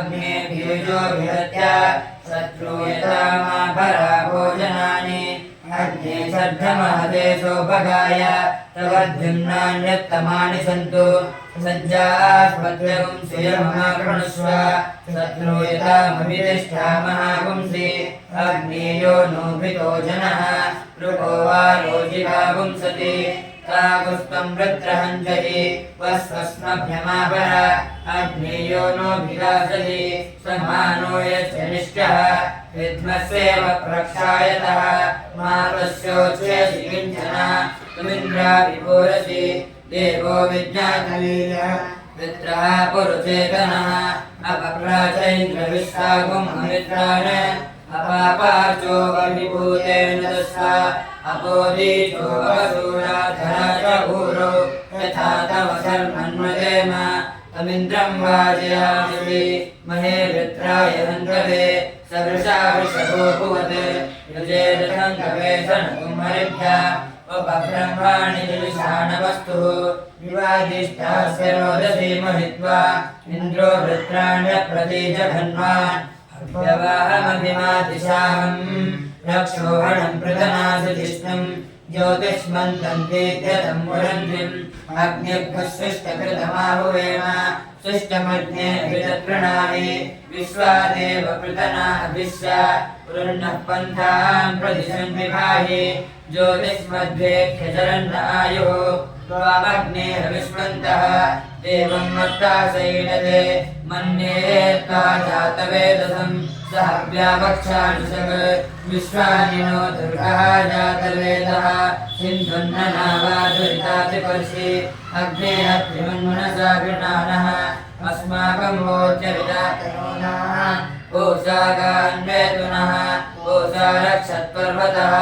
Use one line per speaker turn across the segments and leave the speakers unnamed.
अग्ने बीजोभिहत्य शत्रूयतामाभरा भोजनानि अग्ने श्रद्धमहते सोपगाय तवद्युम्नान्यत्तमानि सन्तु सज्जास्पत्यगुं श्रियमहाकृणुष्व शत्रूयतामभितिष्ठामहागुंसि अग्नेयो नोभितो जनः ऋको वा रोजिका गुंसति काकुस्त्वं वृत्रहञ्जहि वस्वस्मभ्यमापर अग्नेयो नोभिलासति समानो यस्य निष्ठः विद्मस्वेव प्रक्षायतः मातस्योच्छेषि किञ्चन तुमिन्द्रा विभोरसि देवो विज्ञातलीलः वृत्रः पुरुषेतनः अपप्राचैन्द्रविश्वागुम् अमित्रान् अपापाचो विभूतेन दस्सा अपोदीचो वसूराधरा च भूरो यथा तव शर्मन्वदेम तमिन्द्रं वाजयामि महे वृत्राय हन्तवे सदृशा वृषभो भुवत् युजेदशङ्कवे शनकुम्भरिभ्यः उपब्रह्माणि जुलिशानवस्तुः विवादिष्टास्य रोदसी महित्वा इन्द्रो वृत्राण्यप्रतीजघन्वान् अभ्यवाहमभिमादिशाहम् रक्षोहणं पृतनासु जिष्णुम् ज्योतिष्मन्तन्तीत्यतं मुरन्त्रिम् अग्निभ्यस्विष्टकृतमाहुवेम सृष्टमग्ने विदत्प्रणाहि विश्वादेव पृतना अभिष्य पुरुन्नः पन्थां प्रदिशन् विभाहि ज्योतिष्मद्वेख्यचरन्न आयुः त्वामग्ने हविष्मन्तः देवं मत्तासैनते मन्ये त्वा जातवेदसं सह व्यावक्षानुषग विश्वानिनो दुर्गः जातवेदः सिन्धुन्ननावादुरितातिपर्षि अग्ने अत्रिमन्मनसा गृणानः अस्माकं वोच्यविदातनोनः ओषागान्वेतुनः ओषा रक्षत्पर्वतः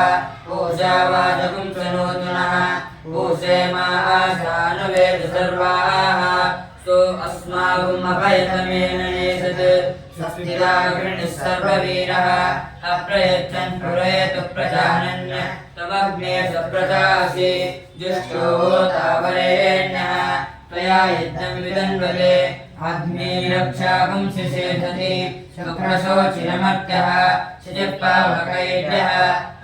ओषा वाजगुं सनोतुनः ओषे माशानुवेद सर्वाः सो अस्माकम् अभयतमेन नेषत् स्वस्तिरागृणिः सर्ववीरः अप्रयच्छन् प्रलयतु प्रजानन् तमग्ने सप्रजासि जुष्टो तावरेण्यः त्वया यज्ञं विदन्वते अग्ने रक्षागुंसि सेधति शुक्रशोचिरमर्त्यः शिजिपावकैर्यः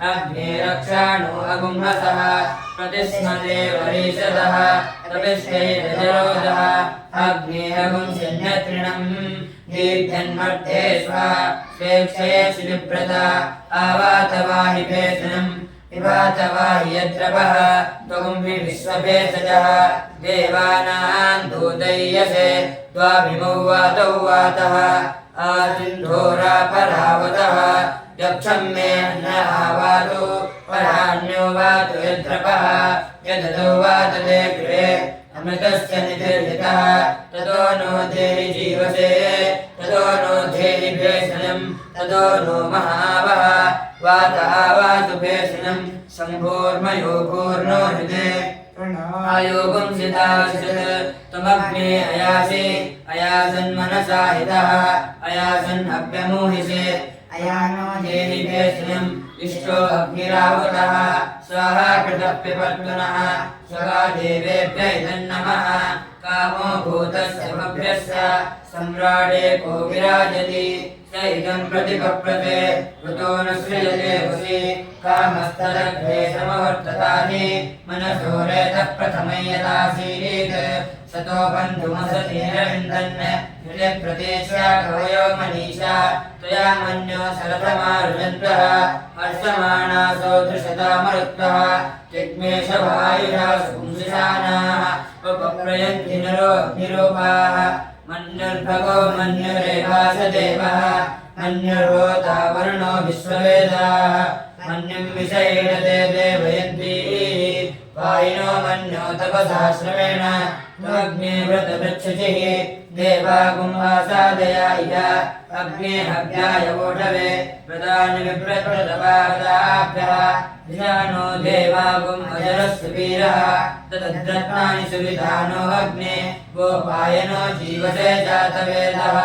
अग्ने रक्षाणो अगुंहसः प्रतिस्मते वरीषदः तपिष्टैरजरोदः अग्ने अगुंसिन्यत्रिणम् दीर्घन्मर्थे स्वेक्षये शिलिव्रता आवातवाहि भेषणम् विभातवाहि यद्रवः त्वगुंहि विश्वभेषजः देवानां दूतय्यसे द्वाभिमौ वातौ वातः आसिन्धोरापरावतः यक्षं मे न आवातु परान्यो वातु यद्रवः यदतो वातते गृहे अमृतस्य निधिर्हितः ततो नो धेहि जीवसे ततो नो धेहि भेषणम् ततो नो महावः वातः वातु भेषणम् शम्भोर्मयो पूर्णो हृदे आयोगं सिताश्रित् त्वमग्ने अयासि अयासन्मनसा हितः अयासन् अभ्यमोहिषे अयानो धेहि भेषणम् इष्टो अग्निराहुतः स्वाहा कृतः पिबर्तुनः स्वगा देवेभ्य इदन्नमः कामो भूतस्य भव्यस्य सम्राटे को विराजति स इदं प्रतिपप्रते ऋतो न सृजते वसि कामस्तदग्रे समवर्ततानि मनसो रेतः प्रथमं यदासीत् सतो बन्धुमसति निरविन्दन् हृदयप्रदेश्या कवयो मनीषा त्वया मन्यो शरथमारुजन्तः हर्षमाणासो दृशतामरुत्वः जिग्मेशवायुषा सुपुंसिशानाः उपप्रयन्ति नरो अग्निरूपाः मन्युर्भगो मन्युरेवासदेवः मन्युर्होता वरुणो विश्ववेदाः मन्युं विषयीडते देवयन्ती वायिनो मन्यो तपसा श्रमेण अग्ने व्रतवृक्षिः देवागुंहासादयाय अग्ने हव्याय वोढवे व्रतानि विप्रतपादाभ्यः धियानो देवागुम् अजरस्य वीरः तद्रत्नानि सुविधानो अग्ने गोपायनो जीवसे जातवेदः।